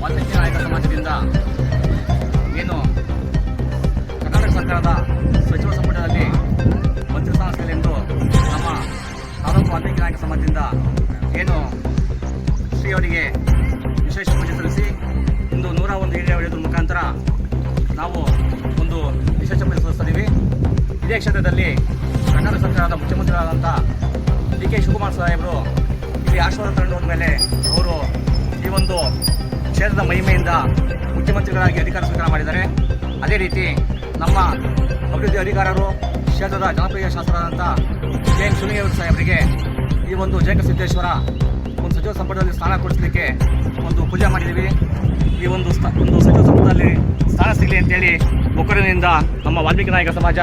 ವಾಲ್ಮೀಕಿ ನಾಯಕ ಸಮಾಜದಿಂದ ಏನು ಕರ್ನಾಟಕ ಸರ್ಕಾರದ ಸಚಿವ ಸಂಪುಟದಲ್ಲಿ ಮಂತ್ರಿ ಸ್ಥಾನ ಸಿಗಲೆಂದು ನಮ್ಮ ತಾಲೂಕು ವಾಲ್ಮೀಕಿ ನಾಯಕ ಸಮಾಜದಿಂದ ಏನು ಶ್ರೀಯವರಿಗೆ ವಿಶೇಷ ಪೂಜೆ ಸಲ್ಲಿಸಿ ಇಂದು 101 ಈಡೇ ಹೊಡೆಯೋದ್ರ ಮುಖಾಂತರ ನಾವು ಒಂದು ವಿಶೇಷ ಪೂಜೆ ಸಲ್ಲಿಸ್ತಿದ್ದೀವಿ. ಇದೇ ಕ್ಷೇತ್ರದಲ್ಲಿ ಕರ್ನಾಟಕ ಸರ್ಕಾರದ ಮುಖ್ಯಮಂತ್ರಿಗಳಾದಂಥ ಡಿ ಕೆ ಶಿವಕುಮಾರ್ ಸಾಹೇಬರು ಇಲ್ಲಿ ಆಶೀರ್ವಾದ ತಗೊಂಡು ಹೋದ್ಮೇಲೆ ಅವರು ಈ ಒಂದು ಕ್ಷೇತ್ರದ ಮಹಿಮೆಯಿಂದ ಮುಖ್ಯಮಂತ್ರಿಗಳಾಗಿ ಅಧಿಕಾರ ಸ್ವೀಕಾರ ಮಾಡಿದ್ದಾರೆ. ಅದೇ ರೀತಿ ನಮ್ಮ ಅಭಿವೃದ್ಧಿ ಅಧಿಕಾರರು ಕ್ಷೇತ್ರದ ಜನಪ್ರಿಯ ಶಾಸಕರಾದಂಥ ಕೆ ಎನ್ ಶಿವಲಿಂಗೇಗೌಡ ಸಾಹೇಬರಿಗೆ ಈ ಒಂದು ಜಯಕ ಸಿದ್ದೇಶ್ವರ ಒಂದು ಸಚಿವ ಸಂಪುಟದಲ್ಲಿ ಸ್ಥಾನ ಕೊಡಿಸಲಿಕ್ಕೆ ಒಂದು ಪೂಜೆ ಮಾಡಿದ್ದೀವಿ. ಈ ಒಂದು ಸಚಿವ ಸಂಪುಟದಲ್ಲಿ ಸ್ಥಾನ ಸಿಗಲಿ ಅಂತೇಳಿ ಒಕ್ಕೂರಿನಿಂದ ನಮ್ಮ ವಾಲ್ಮೀಕಿ ನಾಯಕ ಸಮಾಜ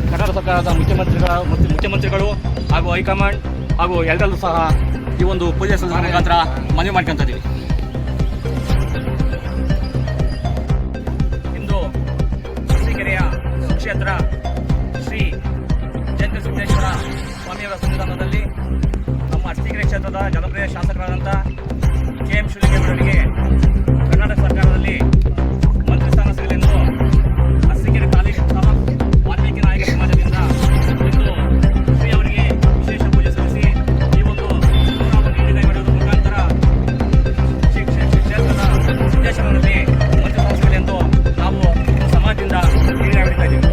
ಕರ್ನಾಟಕ ಸರ್ಕಾರದ ಮುಖ್ಯಮಂತ್ರಿಗಳು ಹಾಗೂ ಹೈಕಮಾಂಡ್ ಹಾಗೂ ಎಲ್ಲರಲ್ಲೂ ಸಹ ಈ ಒಂದು ಪೂಜೆ ಸಲ್ಲಿಸುವ ಮುಖಾಂತರ ಮನವಿ ಮಾಡ್ಕೊತಾ ಇದ್ದೀವಿ. ಇಂದು ಅರಸೀಕೆರೆಯ ಕ್ಷೇತ್ರ ಶ್ರೀ ಜಯಂತ ಸಿದ್ದೇಶ್ವರ ಸ್ವಾಮಿಯವರ ಸನ್ನಿಧಾನದಲ್ಲಿ ನಮ್ಮ ಅರಸೀಕೆರೆ ಕ್ಷೇತ್ರದ ಜನಪ್ರಿಯ ಶಾಸಕರಾದಂಥ ಕೆ ಎಂ ಶಿವಲಿಂಗೇಗೌಡರಿಗೆ ಕರ್ನಾಟಕ ಸರ್ಕಾರದಲ್ಲಿ ಮಂತ್ರಿ ಸ್ಥಾನ ಸಿಗಲೆಂದು ಅರಸೀಕೆರೆ ತಾಲೂಕು ವಾಲ್ಮೀಕಿ ನಾಯಕ ಸಮಾಜದಿಂದ ಇಂದು ಶ್ರೀ ಅವರಿಗೆ ವಿಶೇಷ ಪೂಜೆ ಸಲ್ಲಿಸಿ ಈ ಒಂದು 101 ಈಡೇ ಹೊಡೆಯುವ ಮುಖಾಂತರ ಕ್ಷೇತ್ರದ ಸಿದ್ದೇಶ್ವರನಲ್ಲಿ ಮಂತ್ರಿ ಸ್ಥಾನ ಸಿಗಲೆಂದು ನಾವು ಸಮಾಜದಿಂದ ಈಡೇ ಹೊಡಿತಾ ಇದ್ದೀವಿ.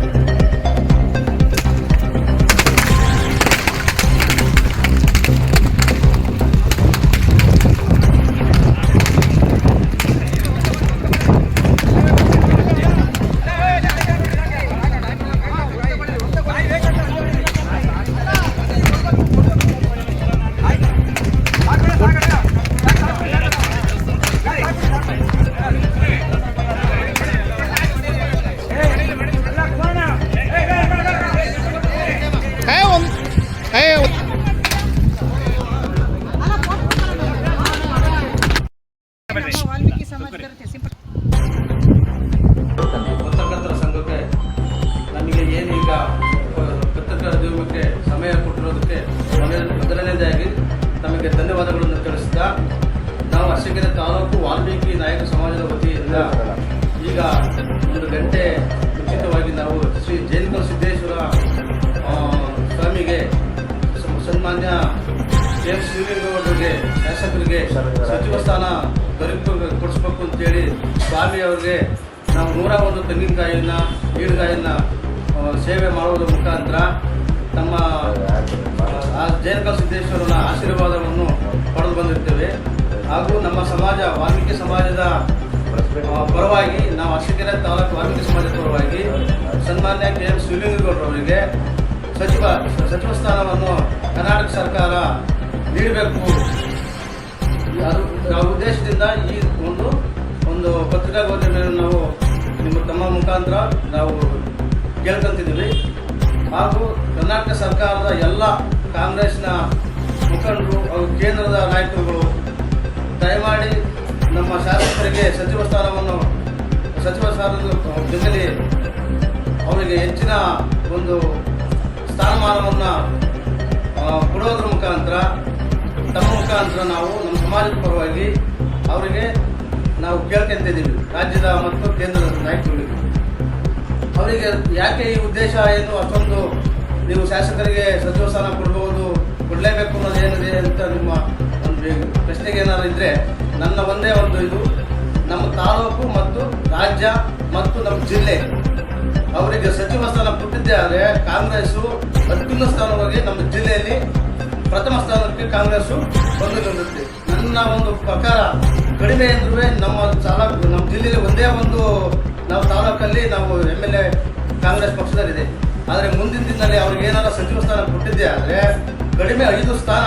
ಪತ್ರಕರ್ತರ ಸಂಘಕ್ಕೆ ನಮಗೆ ಏನೀಗ ಪತ್ರಿಕೋದ್ಯಮಕ್ಕೆ ಸಮಯ ಕೊಟ್ಟಿರೋದಕ್ಕೆ ಮೊದಲನೇದಾಗಿ ನಮಗೆ ಧನ್ಯವಾದಗಳನ್ನು ತಿಳಿಸಿದ ನಾವು ಅರಸೀಕೆರೆ ತಾಲೂಕು ವಾಲ್ಮೀಕಿ ನಾಯಕ ಸಮಾಜದ ವತಿಯಿಂದ ಈಗ 1 ಗಂಟೆ ಮುಂಚಿತವಾಗಿ ನಾವು ಶ್ರೀ ಜಯಂತ ಸಿದ್ದೇಶ್ವರ ಸ್ವಾಮಿಗೆ ಸನ್ಮಾನ್ಯ ಕೆ ಎಂ ಶಿವಲಿಂಗೇಗೌಡರಿಗೆ ಶಾಸಕರಿಗೆ ಸಚಿವ ಸ್ಥಾನ ಕೊಡಿಸ್ಬೇಕು ಅಂತೇಳಿ ಸ್ವಾಮಿ ಅವರಿಗೆ ನಾವು 101 ತೆಂಗಿನಕಾಯಿಯನ್ನು ಈಡುಗಾಯನ್ನು ಸೇವೆ ಮಾಡುವುದರ ಮುಖಾಂತರ ತಮ್ಮ ಜಯಂತ ಸಿದ್ದೇಶ್ವರನ ಆಶೀರ್ವಾದವನ್ನು ಪಡೆದು ಬಂದಿರ್ತೇವೆ. ಹಾಗೂ ನಮ್ಮ ಸಮಾಜ ವಾಲ್ಮೀಕಿ ಸಮಾಜದ ಪರವಾಗಿ ನಾವು ಅರಸೀಕೆರೆ ತಾಲೂಕು ವಾಲ್ಮೀಕಿ ಸಮಾಜದ ಪರವಾಗಿ ಸನ್ಮಾನ್ಯ ಕೆ ಎಂ ಶಿವಲಿಂಗೇಗೌಡರವರಿಗೆ ಸಚಿವ ಸ್ಥಾನವನ್ನು ಕರ್ನಾಟಕ ಸರ್ಕಾರ ನೀಡಬೇಕು ಆ ಉದ್ದೇಶದಿಂದ ಈ ಒಂದು ಪತ್ರಿಕಾಗೋಷ್ಠಿಯನ್ನು ನಾವು ತಮ್ಮ ಮುಖಾಂತರ ನಾವು ಕೇಳ್ಕೊಂತಿದ್ದೀವಿ. ಹಾಗೂ ಕರ್ನಾಟಕ ಸರ್ಕಾರದ ಎಲ್ಲ ಕಾಂಗ್ರೆಸ್ನ ಮುಖಂಡರು ಹಾಗೂ ಕೇಂದ್ರದ ನಾಯಕರುಗಳು ದಯಮಾಡಿ ನಮ್ಮ ಶಾಸಕರಿಗೆ ಸಚಿವ ಸ್ಥಾನದ ಜೊತೆಲಿ ಅವರಿಗೆ ಹೆಚ್ಚಿನ ಒಂದು ಸ್ಥಾನಮಾನವನ್ನು ಕೊಡೋದ್ರ ಮುಖಾಂತರ ತಮ್ಮ ಮುಖಾಂತರ ನಾವು ನಮ್ಮ ಸಮಾಜದ ಪರವಾಗಿ ಅವರಿಗೆ ನಾವು ಕೇಳ್ಕೊಂತಿದ್ದೀವಿ. ರಾಜ್ಯದ ಮತ್ತು ಕೇಂದ್ರದ ನಾಯಕರುಗಳಿಗೆ ಅವರಿಗೆ ಯಾಕೆ ಈ ಉದ್ದೇಶ ಏನು ಅಷ್ಟೊಂದು ನೀವು ಶಾಸಕರಿಗೆ ಸಚಿವ ಸ್ಥಾನ ಕೊಡಲೇಬೇಕು ಅನ್ನೋದು ಏನಿದೆ ಅಂತ ನಿಮ್ಮ ಒಂದು ಪ್ರಶ್ನೆಗೆ ಏನಾದ್ರು ಇದ್ದರೆ ನನ್ನ ಒಂದೇ ಒಂದು ಇದು ನಮ್ಮ ತಾಲೂಕು ಮತ್ತು ರಾಜ್ಯ ಮತ್ತು ನಮ್ಮ ಜಿಲ್ಲೆ ಅವರಿಗೆ ಸಚಿವ ಸ್ಥಾನ ಕೊಟ್ಟಿದ್ದೇ ಆದರೆ ಕಾಂಗ್ರೆಸ್ಸು ಅತ್ಯುನ್ನತ ಸ್ಥಾನವಾಗಿ ನಮ್ಮ ಜಿಲ್ಲೆಯಲ್ಲಿ ಪ್ರಥಮ ಸ್ಥಾನಕ್ಕೆ ಕಾಂಗ್ರೆಸ್ಸು ಬಂದಿರುತ್ತೆ. ನನ್ನ ಒಂದು ಪ್ರಕಾರ ಕಡಿಮೆ ಅಂದ್ರೂ ನಮ್ಮ ಜಿಲ್ಲೆಯಲ್ಲಿ ಒಂದೇ ಒಂದು ನಾವು ತಾಲೂಕಲ್ಲಿ ನಾವು MLA ಕಾಂಗ್ರೆಸ್ ಪಕ್ಷದಲ್ಲಿದೆ. ಆದರೆ ಮುಂದಿನ ದಿನದಲ್ಲಿ ಅವ್ರಿಗೆ ಏನಾರ ಸಚಿವ ಸ್ಥಾನ ಕೊಟ್ಟಿದ್ದೆ ಆದರೆ ಕಡಿಮೆ 5 ಸ್ಥಾನ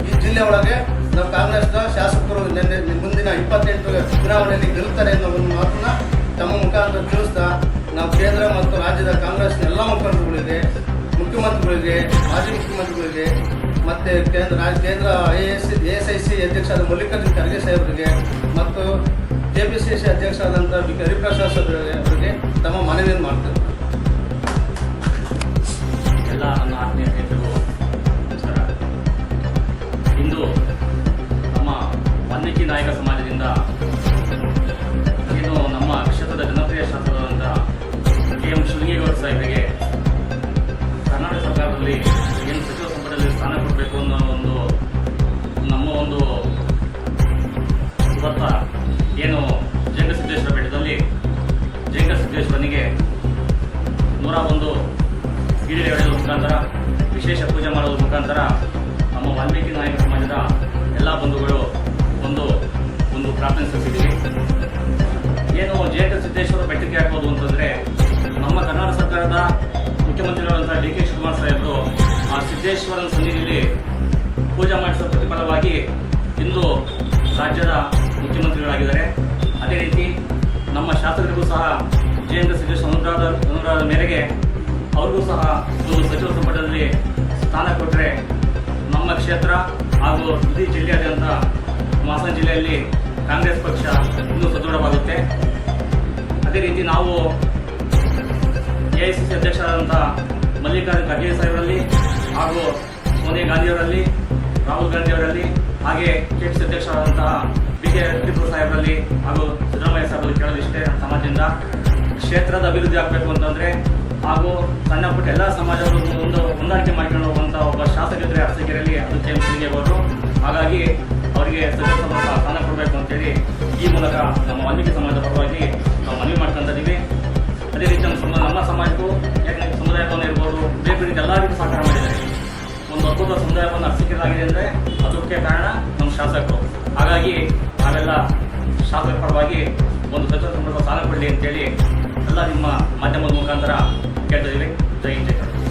ಈ ಜಿಲ್ಲೆ ಒಳಗೆ ನಾವು ಕಾಂಗ್ರೆಸ್ನ ಶಾಸಕರು ಮುಂದಿನ 28 ಚುನಾವಣೆಯಲ್ಲಿ ಗೆಲ್ತಾರೆ ಅನ್ನೋ ಒಂದು ಮಾತನ್ನ ತಮ್ಮ ಮುಖಾಂತರ ತಿಳಿಸ್ತಾ ನಾವು ಕೇಂದ್ರ ಮತ್ತು ರಾಜ್ಯದ ಕಾಂಗ್ರೆಸ್ನ ಎಲ್ಲ ಮುಖಂಡರುಗಳಿಗೆ, ಮುಖ್ಯಮಂತ್ರಿಗಳಿಗೆ, ಮಾಜಿ ಮುಖ್ಯಮಂತ್ರಿಗಳಿಗೆ ಮತ್ತು ಕೇಂದ್ರ ASIC ಅಧ್ಯಕ್ಷರಾದ ಮಲ್ಲಿಕಾರ್ಜುನ ಖರ್ಗೆ ಸಾಹೇಬರಿಗೆ ಮತ್ತು KPCC ಅಧ್ಯಕ್ಷರಾದಂಥ BK ಹರಿಪ್ರಸಾದ್ ಅವರಿಗೆ ತಮ್ಮ ಮನವಿಯನ್ನು ಮಾಡ್ತಾರೆ. ಎಲ್ಲ ನನ್ನ ಆತ್ಮೀಯ ಸ್ನೇಹಿತರಿಗೂ ನಮಸ್ಕಾರ. ಇಂದು ನಮ್ಮ ವಾಲ್ಮೀಕಿ ವಾಲ್ಮೀಕಿ ನಾಯಕ ಸಮಾಜದಿಂದ ಏನು ನಮ್ಮ ಕ್ಷೇತ್ರದ ಜನಪ್ರಿಯ ಶಾಸಕರಾದಂಥ KM ಶಿವಲಿಂಗೇಗೌಡ ಸಾಹೇಬರಿಗೆ ಕರ್ನಾಟಕ ಸರ್ಕಾರದಲ್ಲಿ ಏನು ಸಚಿವ ಸಂಪುಟದಲ್ಲಿ ಸ್ಥಾನ ಕೊಡಬೇಕು ಅನ್ನೋ ನಮ್ಮ ಒಂದು ಇವತ್ತ ಏನು ಜಂಗಸಿದ್ದೇಶ್ವರ ಬೆಟ್ಟದಲ್ಲಿ ಜಂಗಸಿದ್ದೇಶ್ವರನಿಗೆ 101 ಗಿಡ ಹೊಡೆಯುವ ಮುಖಾಂತರ ವಿಶೇಷ ಪೂಜೆ ಮಾಡುವ ಮುಖಾಂತರ ನಮ್ಮ ವಾಲ್ಮೀಕಿ ನಾಯಕ ಸಮಾಜದ ಎಲ್ಲ ಬಂಧುಗಳು ಒಂದು ಪ್ರಾರ್ಥನೆ ಸಲ್ಲಿಸಿದ್ದೀವಿ. ಏನು ಜಂಗಸಿದ್ದೇಶ್ವರ ಬೆಟ್ಟಕ್ಕೆ ಹಾಕೋದು ಅಂತಂದರೆ ನಮ್ಮ ಕರ್ನಾಟಕ ಸರ್ಕಾರದ ಮುಖ್ಯಮಂತ್ರಿಗಳಾದಂಥ DK ಶಿವಕುಮಾರ್ ಸಾಹೇಬರು ಆ ಸಿದ್ದೇಶ್ವರನ ಸನ್ನಿಧಿಯಲ್ಲಿ ಪೂಜೆ ಮಾಡಿಸುವ ಪ್ರತಿಫಲವಾಗಿ ಇಂದು ರಾಜ್ಯದ ಮುಖ್ಯಮಂತ್ರಿಗಳಾಗಿದ್ದಾರೆ. ಅದೇ ರೀತಿ ನಮ್ಮ ಶಾಸಕರಿಗೂ ಸಹ ಜಂಗಸಿದ್ದೇಶ್ವರ ಅನುಗ್ರಹದ ಮೇರೆಗೆ ಅವ್ರಿಗೂ ಸಹ ಒಂದು ಸಚಿವ ಸಂಪುಟದಲ್ಲಿ ಸ್ಥಾನ ಕೊಟ್ಟರೆ ನಮ್ಮ ಕ್ಷೇತ್ರ ಹಾಗೂ ಇಡೀ ಜಿಲ್ಲೆಯಾದ್ಯಂತ ಹಾಸನ ಜಿಲ್ಲೆಯಲ್ಲಿ ಕಾಂಗ್ರೆಸ್ ಪಕ್ಷ ಇನ್ನೂ ಸದೃಢವಾಗುತ್ತೆ. ಅದೇ ರೀತಿ ನಾವು AICC ಅಧ್ಯಕ್ಷರಾದಂಥ ಮಲ್ಲಿಕಾರ್ಜುನ ಖರ್ಗೆ ಸಾಹೇಬರಲ್ಲಿ ಹಾಗೂ ಸೋನಿಯಾ ಗಾಂಧಿಯವರಲ್ಲಿ, ರಾಹುಲ್ ಗಾಂಧಿಯವರಲ್ಲಿ, ಹಾಗೆ KPC ಅಧ್ಯಕ್ಷರಾದಂತಹ BK ಟಿಪ್ಪು ಸಾಹೇಬರಲ್ಲಿ ಹಾಗೂ ಸಿದ್ದರಾಮಯ್ಯ ಸಾಹೇಬರಲ್ಲಿ ಕೇಳೋದಿಷ್ಟೇ, ನಮ್ಮ ಸಮಾಜದಿಂದ ಕ್ಷೇತ್ರದ ಅಭಿವೃದ್ಧಿ ಆಗಬೇಕು ಅಂತಂದರೆ ಹಾಗೂ ಸಣ್ಣ ಪುಟ್ಟ ಎಲ್ಲ ಸಮಾಜವನ್ನು ಹೊಂದಾಣಿಕೆ ಮಾಡಿಕೊಂಡು ಹೋಗುವಂಥ ಒಬ್ಬ ಶಾಸಕರಿದ್ದರೆ ಅರಸೀಕೆರೆಯಲ್ಲಿ ಅದು KM ಶಿವಲಿಂಗೇಗೌಡರು. ಹಾಗಾಗಿ ಅವರಿಗೆ ಸಚಿವ ಸಂಪುಟ ಸ್ಥಾನ ಕೊಡಬೇಕು ಅಂತೇಳಿ ಈ ಮೂಲಕ ನಮ್ಮ ವಾಲ್ಮೀಕಿ ಸಮಾಜದ ಪರವಾಗಿ ನಾವು ಮನವಿ ಮಾಡ್ಕೊತಾ ಇದ್ದೀವಿ. ಅದೇ ರೀತಿ ನಮ್ಮ ಸಮಾಜಕ್ಕೂ ಯಾಕಂದರೆ ಸಮುದಾಯ ಭವನ ಇರ್ಬೋದು, ಬೇರೆ ರೀತಿ ಎಲ್ಲ ರೀತಿ ಸಹಕಾರ ಮಾಡಿದ್ದಾರೆ. ಒಂದು ಅದ್ಭುತ ಸಮುದಾಯ ಭವನ ಅರಸೀಕೆರೆಯಾಗಿದೆ ಅಂದರೆ ಅದಕ್ಕೆ ಕಾರಣ ನಮ್ಮ ಶಾಸಕರು. ಹಾಗಾಗಿ ನಾವೆಲ್ಲ ಶಾಸಕರ ಪರವಾಗಿ ಒಂದು ಸಚಿವ ಸಂಪುಟ ಸ್ಥಾನ ಕೊಡಲಿ ಅಂತೇಳಿ ಎಲ್ಲ ನಿಮ್ಮ ಮಾಧ್ಯಮದ ಮುಖಾಂತರ ಕೇಳ್ತಾ ಇದ್ದೀವಿ. ಜೈ ಹಿಂದ್, ಜೈ ಕರ್ನಾಟಕ.